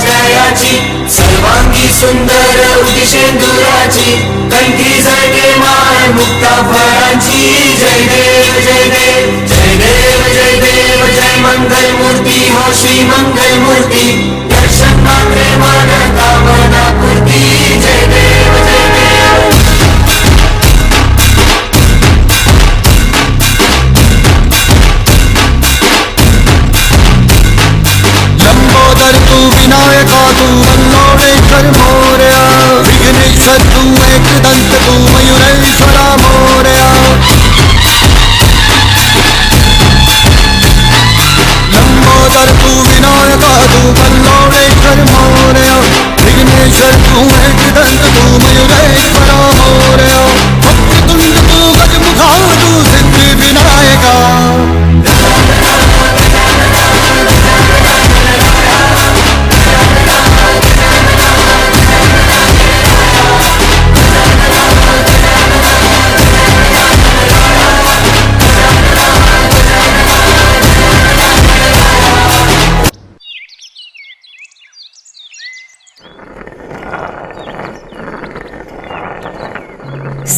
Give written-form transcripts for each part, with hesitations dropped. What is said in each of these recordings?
जयाची सर्वांगी सुंदर उदिशेंदुराची कंठी झळके माय मुक्ता फळांची जय देव जय देव जय देव जय देव जय मंगल मूर्ती हो श्री मंगल मूर्ती दर्शन मात्रे मन कामना पूर्ती जय देव जय देव लंबोदर तू विनायका तू वल्लोळेश्वर मोरया विघ्नेश्वर तू एकदंत तू मयुरेश्वरा मोरया लंबोदर तू विनायका तू वल्लोळेश्वर मोरया विघ्नेश्वर तू एकदंत तू मयुरेश्वरा मोरया वक्रतुंड तू गजमुखा तू सिद्धी विनायका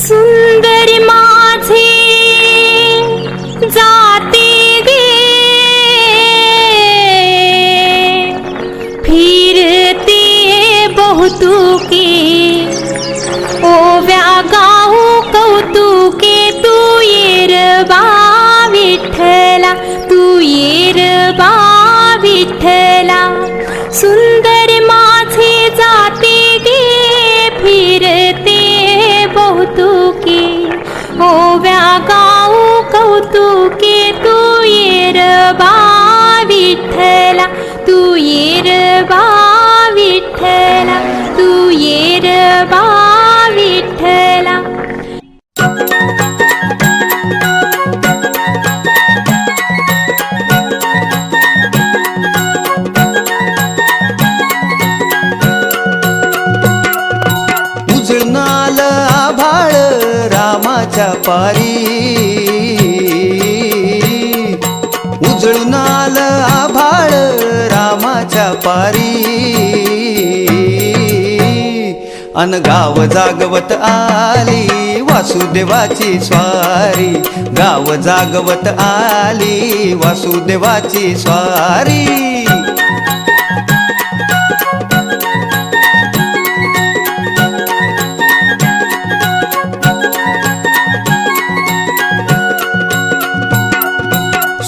सुंदरी माझे जाते गे फिरते बहुतुके ओव्या गाऊ कौतुके तू येर बा विठ्ठला तू येर बा विठ्ठला सुंदरी माझे जाते गे फिरते बहुतुके ओव्या गाऊ कौतुके तू येर बा विठ्ठला तू येर बा विठ्ठला तू येर बा विठ्ठला उजळणाल आभाळ रामाच्या पारी उजळणाल आभाळ रामाच्या पारी अन गाव जागवत आली वासुदेवाची स्वारी गाव जागवत आली वासुदेवाची स्वारी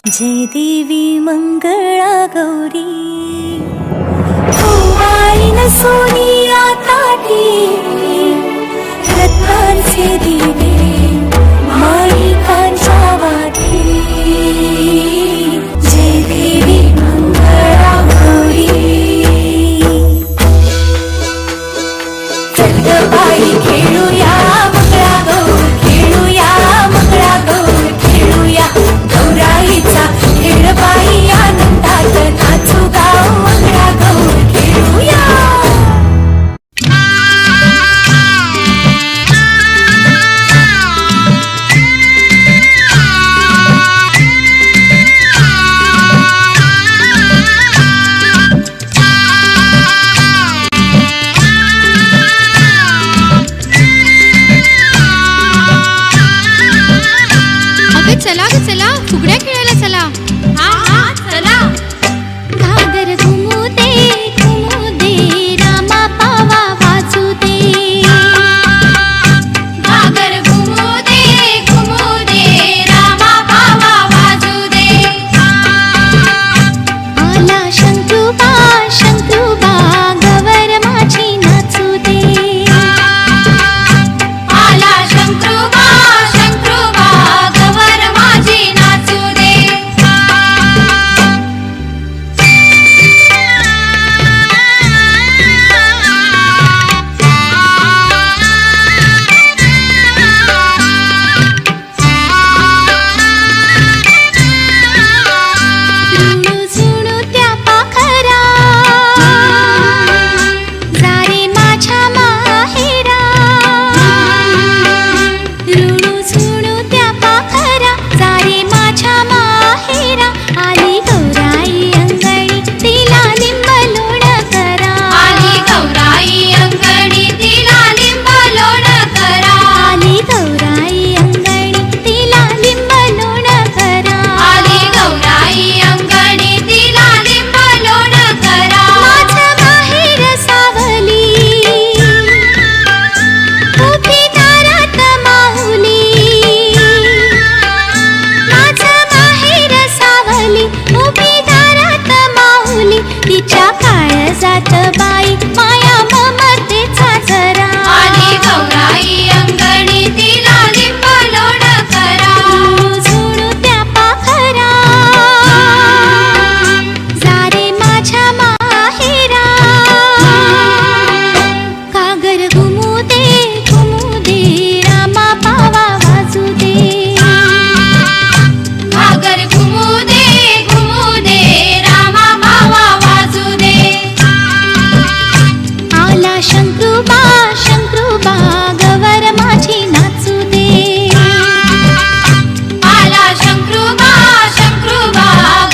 जय देवी मंगळा गौरी न सोनिया ताटी रत्नांचे दिवे माणिकांच्या वाटी जय देवी मंगळा गौरी बाई खेळूया मंगळा गौर खेळूया मंगळा गौर खेळूया गौराईचा खेळ बाई आनंद बाई माया ममतेचा जरा आली गौराई अंगणी तिला लिंब लोड करा झुणू त्या पाखरा जारे माझ्या माहेरा कागर घुमू दे रामा पावा वाजू दे घागर घुमू दे रामा भावा वाजू दे आला शंकरूबा गवर माझी नाचू दे आला शंकरूबा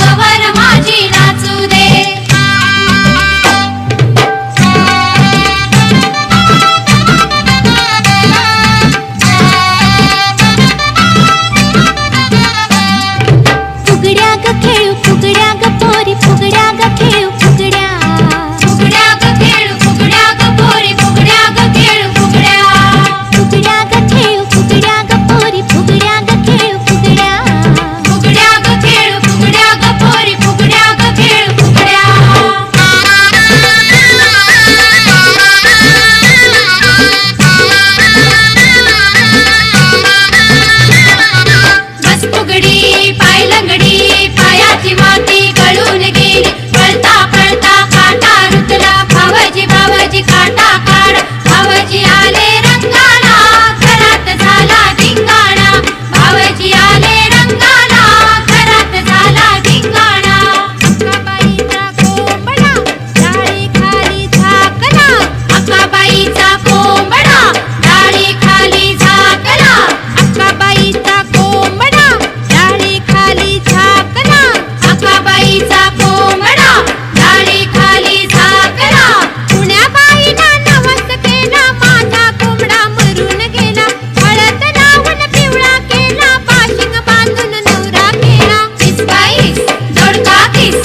गवर माझी नाचू दे फुगड्या ग खेळू फुगड्या ग पोरी फुगड्या ग खेळू फुगड्या फुगड्या ग खेळू फुगड्या ग पोरी फुगड्या ग खेळू फुगड्या फुगड्या ग खेळू फुगड्या ग पोरी फुगड्या ग खेळू फुगड्या फुगड्या ग खेळू फुगड्या ग पोरी फुगड्या ग खेळू फुगड्या बस फुगडी पाय लंगडी पायाची माती गळून गेली पळता पळता काटा रुतला भावजी काटा काढ भावजी आले रंगाला घरात झाला धिंगाणा भावजी आले रंगाला घरात झाला धिंगाणा अक्काबाईचा कोंबडा डाळी खाली झाकला अक्काबाईचा कोंबडा डाळी खाली झाकला अक्काबाईचा कोंबडा डाळी खाली झाकला अक्काबाईचा कोंबडा डाळी खाली झाकला पुण्याबाईला नवस केला माझा कोंबडा मरून गेला हळद लावून पिवळा केला पाशिंग बांधून नवरा केला किसबाईस दोडका किस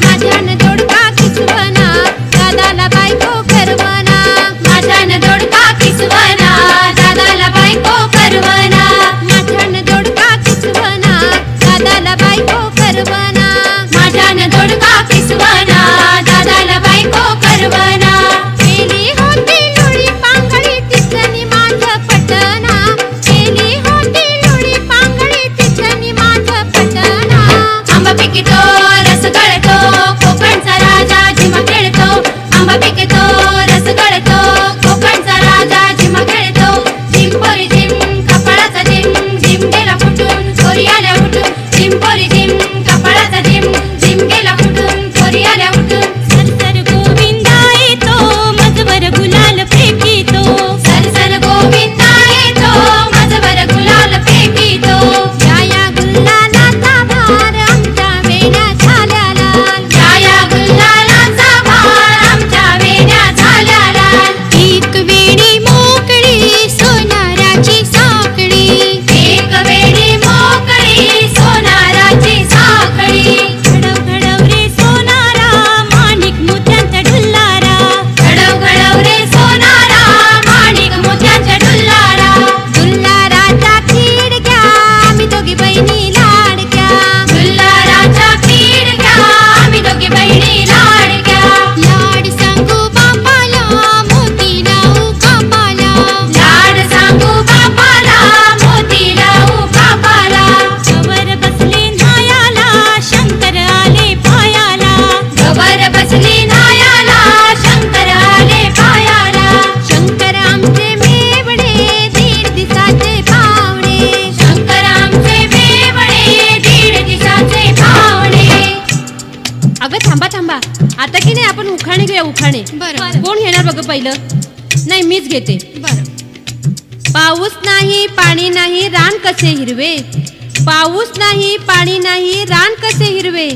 माझ्यानं दोडका किसवना दादाला बायको करवना माझ्यानं दोडका किसवना दादाला बायको करवना माझ्यानं दोडका किसवना दादाला बायको करवना माझ्यानं दोडका किसवना दादाला बायको करवना केली होती लोळी पांगळी तिथनी माझं पटना केली होती लोळी पांगळी तिथनी माझं पटना आंबा पिकतो रस गळतो कोकणचा राजा झिमा खेळतो आंबा पिकतो रस गळतो कोकणचा राजा झिमा खेळतो झिम पोरी झिम कपाळाचा झिम गेला फुटून पोरी आल्या उठून झिम पोरी झिम कपाळाचा झिम गेला फुटून पोरी आल्या उठून सरसर गोविंदा येतो मजवर गुलाल फेकीतो सरसर गोविंदा येतो माझवर गुलाल फेकीतो या गुलालाचा भार आमच्या वेण्या झाल्या लाल या गुलालाचा भार आमच्या वेण्या झाल्या लाल एक वेणी मोकळी सोनाराची साखळी एक वेळी मोकळी सोनाराची साखळी घडव रे सोनारा माणिक मोत्यांचा ढुल्लारा घडव रे सोनारा माणिक मोत्याच्या डुल्लारा डुल्लाराचा खीड घ्या आम्ही दोघी बहिणी लाडक्या डुल्लाराचा खीर घ्या आम्ही दोघी बहिणी लाडक्या लाड सांगू बापाला मोती लावू कापाला लाड सांगू बापाला मोती लावू बापाला कवर बसले नायाला शंकर आले पायाला गवर बसली नायाला शंकर आले पायाला शंकर आमचे मेवणे दीड दिसाचे पावणे शंकर आमचे बेवडे दीड दिसाचे पावणे अगं थांबा आता की नाही आपण उखाणे घेऊया उखाणे बरं. कोण घेणार बघ पहिलं नाही मीच घेते बरं पाऊस नाही पाणी नाही रान कसे हिरवे पाऊस नाही पाणी नाही रान कसे हिरवे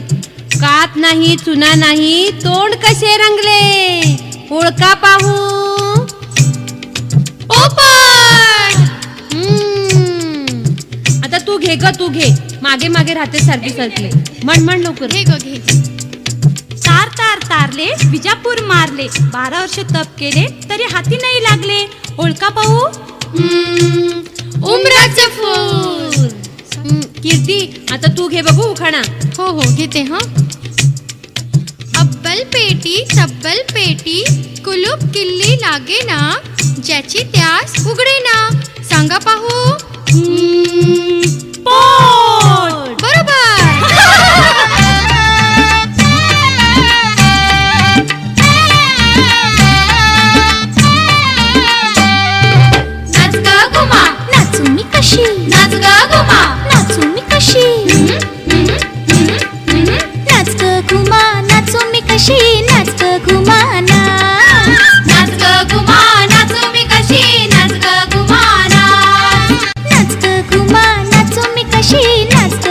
कात नाही चुना नाही तोंड कसे रंगले ओळखा पाहू पोपट आता तू घे ग तू घे मागे मागे राहते सारखी म्हण लवकर घे गो घे तार तार तारले विजापूर मारले 12 वर्ष तप केले तरी हाती नाही लागले ओळखा पाहू उमराचं फूल कीर्ती आता तू घे बघू उखाणा हो हो घेते हा चप्पल पेटी कुलूप किल्ली लागे ना ज्याची त्यास उघडे ना सांगा पाहू पोट. नाच ग घुमा नाचू मी कशी नाच ग घुमा नाचू मी कशी नाच ग घुमा नाचू मी कशी नाच ग घुमा नाच ग घुमा नाचू मी कशी नाच ग घुमा नाच ग घुमा नाचू मी कशी नाच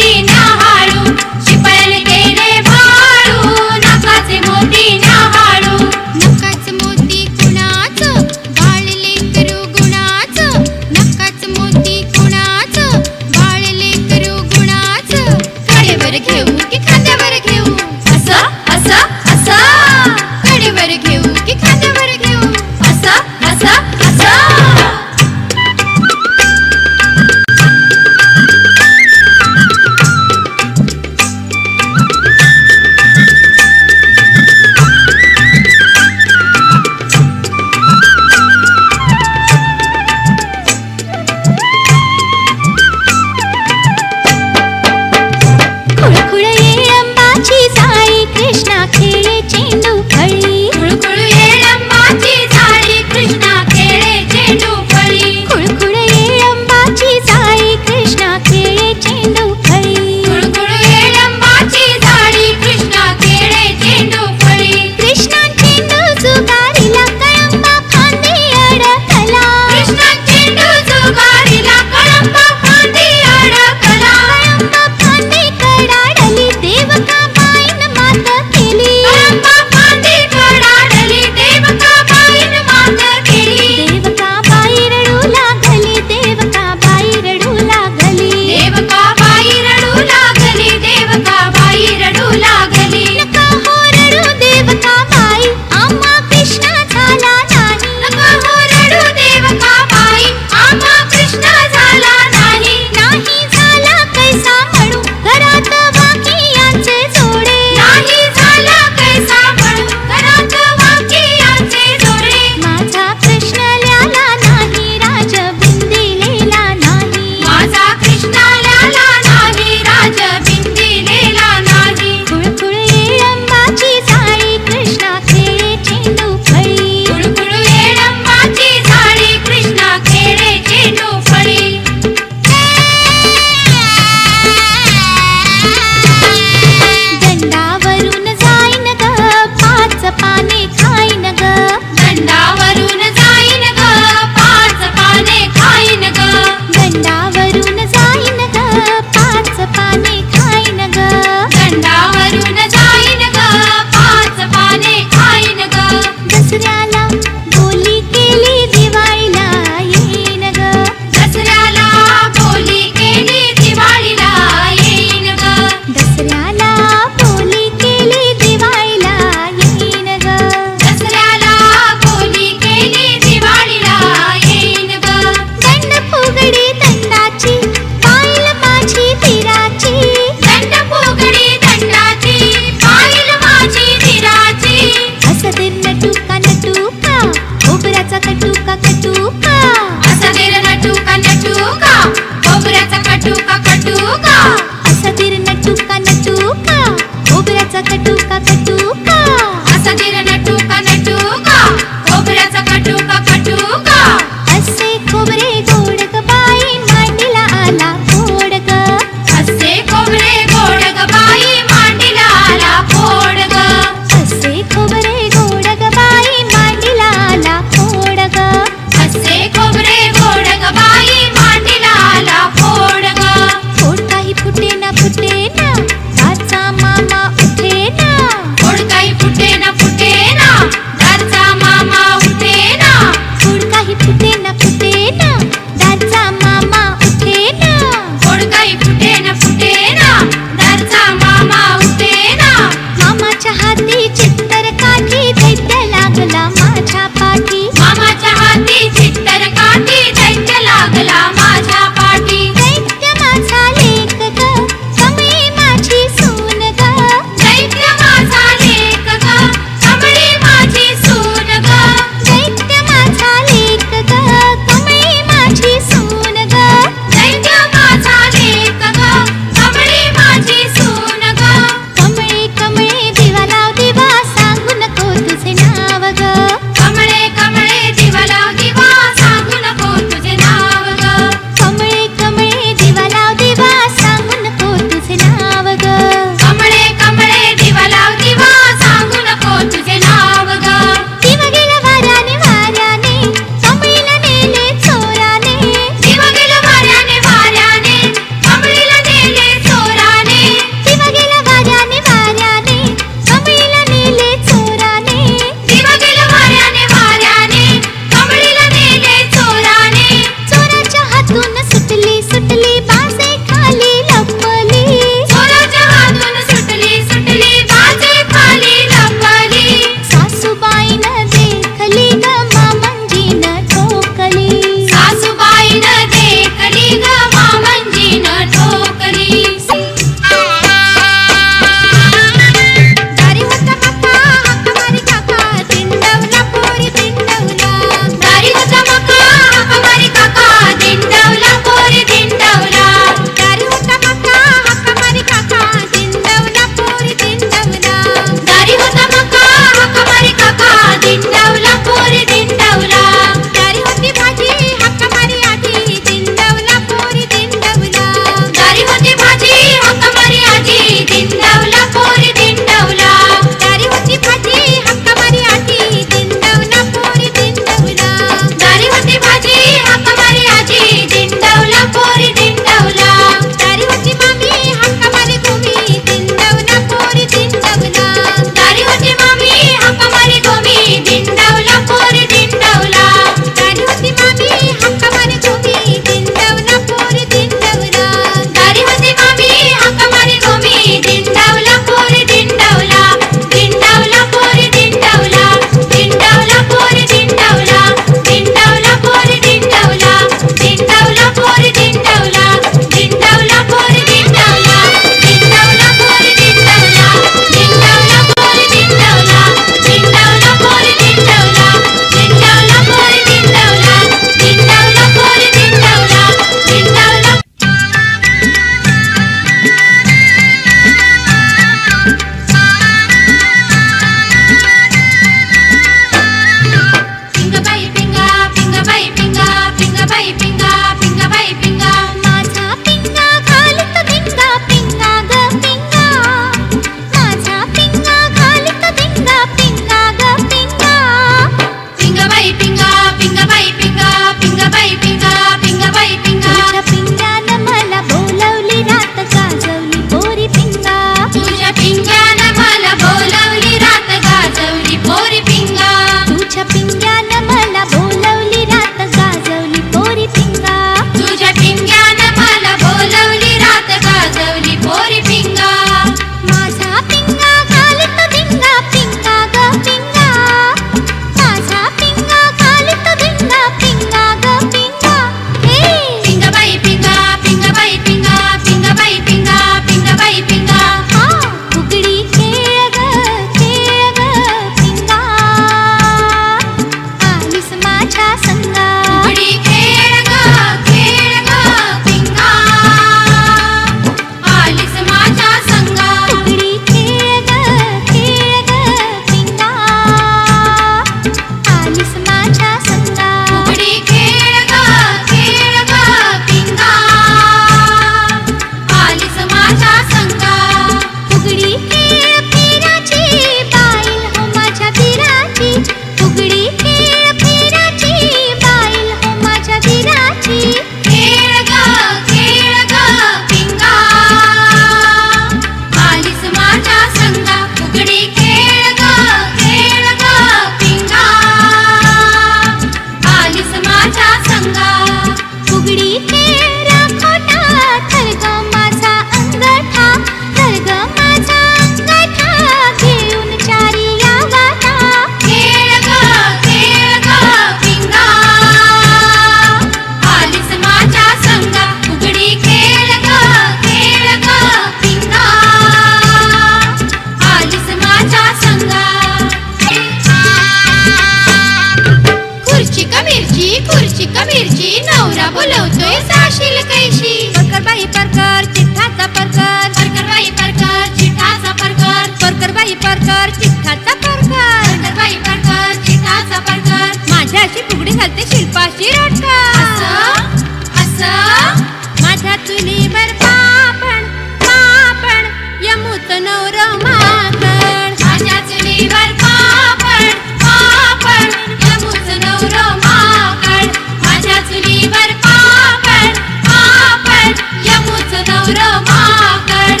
नवर माकड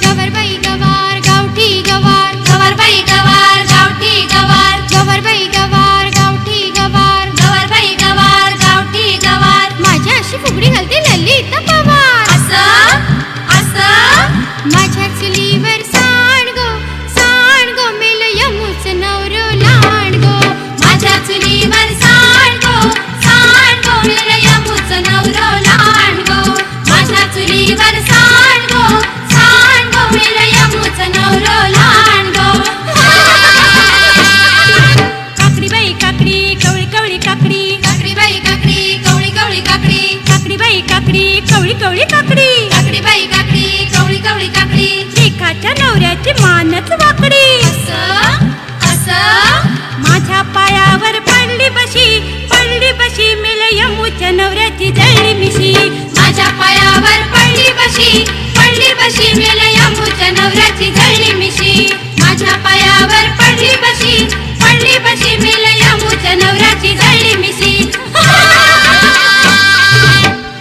गवरबाई गवार गावठी गवार गवरबाई गवार गावठी गवार गवरबाई गवार गावठी गवार गवरबाई गवार गावठी गवार माझ्या अशी फुगडी घालते ललिता पवार असं असं माझ्या चुलीवर सांड गो मेल यमुच नवरो लांड गो माझ्या चुलीवर सांड गो मेल यमुच नवरो लांड गो माझ्या चुलीवर सांड गो मेल यमुच नवरो लांड गो काकडी बाई काकडी कवळी कवळी काकडी काकडी बाई काकडी कवळी कवळी काकडी काकडी बाई काकडी कवळी कवळी काकडी काकडी बाई काकडी कवळी कवळी काकडी रेखाच्या नवऱ्याची मानच वाकडी असं असं माझ्या पायावर पडली बशी मेल यमुच्या नवऱ्याची जळली मिशी माझ्या पायावर पडली बशी मेल यमुच्या नवऱ्याची जळली मिशी माझ्या पायावर पडली बशी मेल यमुच्या नवऱ्याची जळली मिशी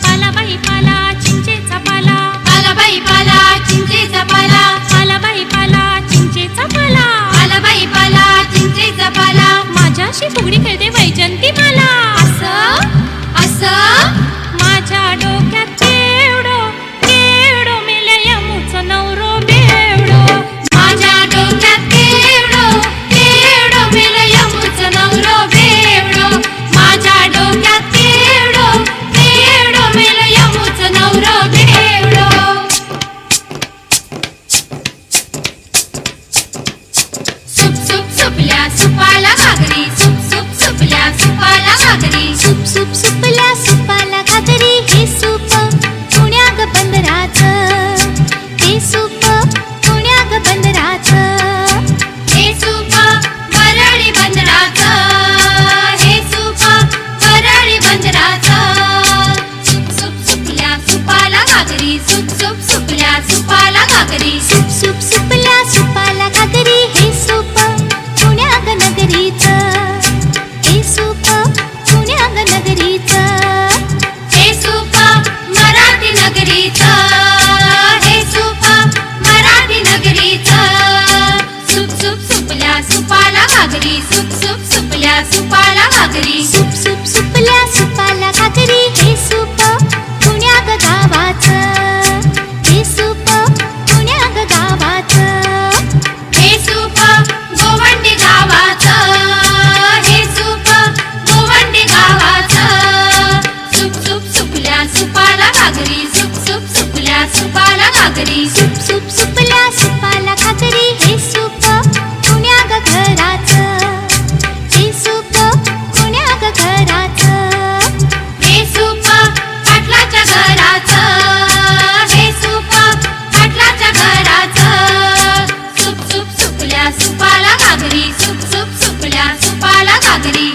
पाला बाई पाला चिंचेचा पाला पाला बाई पाला चिंचेचा पाला पाला बाई पाला चिंचेचा पाला पाला बाई पाला चिंचेचा पाला माझ्याशी फुगडी खेळते वैजंती मला असं असं माझ्या डोक्यात केवढो मेल यमुचं नवरो बेवडो माझ्या डोक्यात केवढो मेल यमुचं नवरो बेवडो माझ्या डोक्यात केवढो मेल यमुचं नवरो बेवडो सुप सुप सुपल्या सुपाला घागरी सुप सुप सुपल्या सुपाला घागरी सूप सूप सुपल्या सुपाला घागरी हे सूप पुण्या ग बंदराचं हे सूप पुण्या ग बंदराचं हे सूप वरळी बंदराचं हे सूप वरळी बंदराचं सुप सुप सुपल्या सुपाला घागरी सुप सुप सुपल्या सुपाला घागरी सूप सूप सुपल्या सुपाला घागरी हे सूप पुण्या ग नगरीचं हे सूप पुण्या ग नगरीचं हे सूप मराठी नगरीचं हे सूप मराठी नगरीचं सुप सुप सुपल्या सुपाला घागरी सुप सुप सुपल्या सुपाला घागरी सूप सूप सुपल्या सुपाला घागरी हे सूप पुण्या ग गावाचं हे सूप पुण्या ग गावाचं हे सूप गोवंडी गावाचं हे सूप गोवंडी गावाचं सुप सुप सुपल्या सुपाला घागरी सुप सुप सुपल्या सुपाला घागरी सूप सूप सुपल्या सुपाला घागरी हे सूप पुण्या ग घराचं हे सूप पुण्या ग घराचं हे सूप पाटलाच्या घराचं हे सूप पाटलाच्या घराचं सुप सुप सुपल्या सुपाला घागरी सुप सुप सुपल्या सुपाला घागरी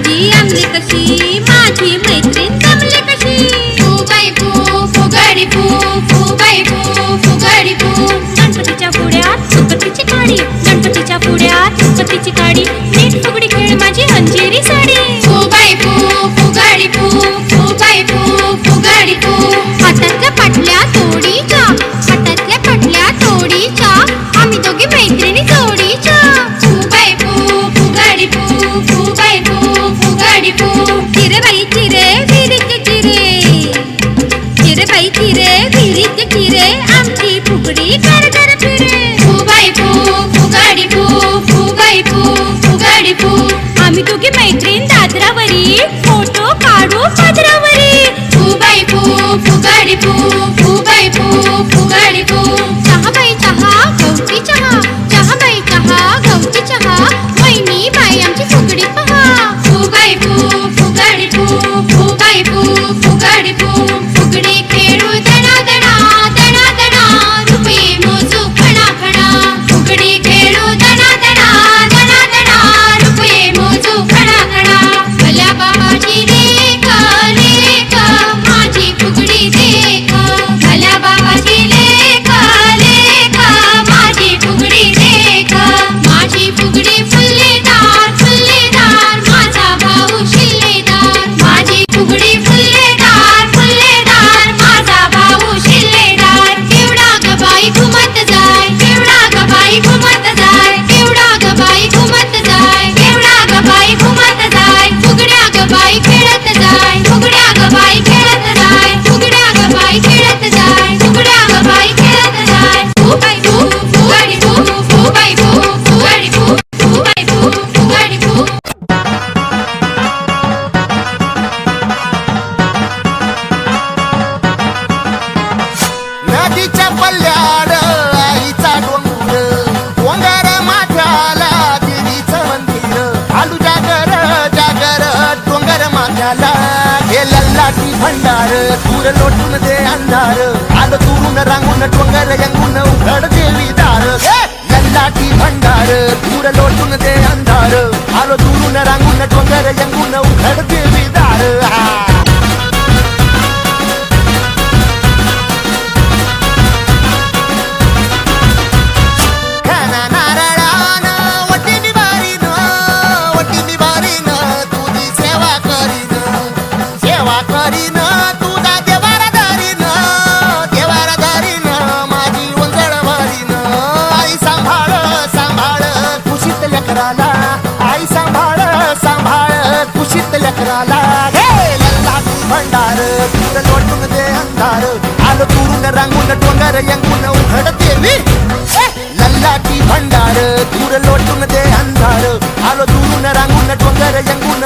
तुझी अंमली कशी माझी मैत्रीण जमली कशी फुबाई फू फुगडी फू फुबाई फू फुगडी फू गणपतीच्या पुढ्यात गणपतीची काडी गणपतीच्या पुढ्यात गणपतीची काडी नीट फुगडी खेळ माझी अंजेरी साडी फुबाई फू फुगडी फू फुबाई फू फुगडी फू हातातल्या पाटल्या तोडीच्या हातातल्या पाटल्या तोडीच्या आम्ही दोघी मैत्रिणी जोडीच्या फुबाई फू फुगडी फू फुबाई फू फुगडी फू चिरे बाई चिरे विहिरीचे चिरे चिरे बाई चिरे विहिरीचे चिरे आमची फुगडी घर घर फिरे फुबाई फू फुगडी फू फुबाई फू फुगडी फू आम्ही दोघी मैत्रीण दादरावरी फोटो काढू पदरावरी फुबाई फू फुगडी फू फुबाई फू फुगडी फू चहा बाई चहा गवती चहा चहा बाई चहा गवती चहा वहिनी बाई आमची फुगडी पहा फुबाई फू फुगडी फू फुबाई फू फुगडी फू फुगडी खेळू दणा दणा दणा दणा रुपये मोजू खणा खणा फुगडी खेळू दणा दणा दणा दणा रुपये मोजू खणा खणा भल्या बाबाची लेक लेक माझी फुगडी देख भल्या बाबाची लेक लेक माझी फुगडी देख माझी फुगडी फुल्लेदार फुल्लेदार माझा भाऊ शिल्लेदार माझी फुगडी फुल्लेदार फुल्लेदार माझा भाऊ शिल्लेदार केवढा ग बाई घुमत जाय केवढा ग बाई घुमत जाय केवढा ग बाई घुमत जाय केवढा ग बाई घुमत जाय फुगड्या ग बाई खेळत जाय फुगड्या ग बाई खेळत जाय फुगड्या ग बाई खेळत जाय फुगड्या ग बाई खेळत जाय फुबाई फू फुगडी फू फुबाई फू फुगडी फू फुबाई फू फुगडी फू नदीच्या पल्ल्याड आईचा डोंगर डोंगर माथ्याला देवीचं मंदिर आलू जागर जागर डोंगर माथ्याला हे लल्लाटी भंडार दूर लोटून दे अंधार आलं दुरून रांगून डोंगर यंगून उघड देवी दार लल्लाटी भंडार दूर लोटून दे अंधार आलं दुरून रांगून डोंगर यंगून उघड देवी दार आई सांभाळ सांभाळ कुशीत लेकराला हे लल्लाटी भंडार दूर लोटून दे अंधार आलो दुरून रांगून डोंगर यंगून उघड देवी लल्लाटी भंडार दूर लोटून दे अंधार आलो दुरून रांगून डोंगर यंगून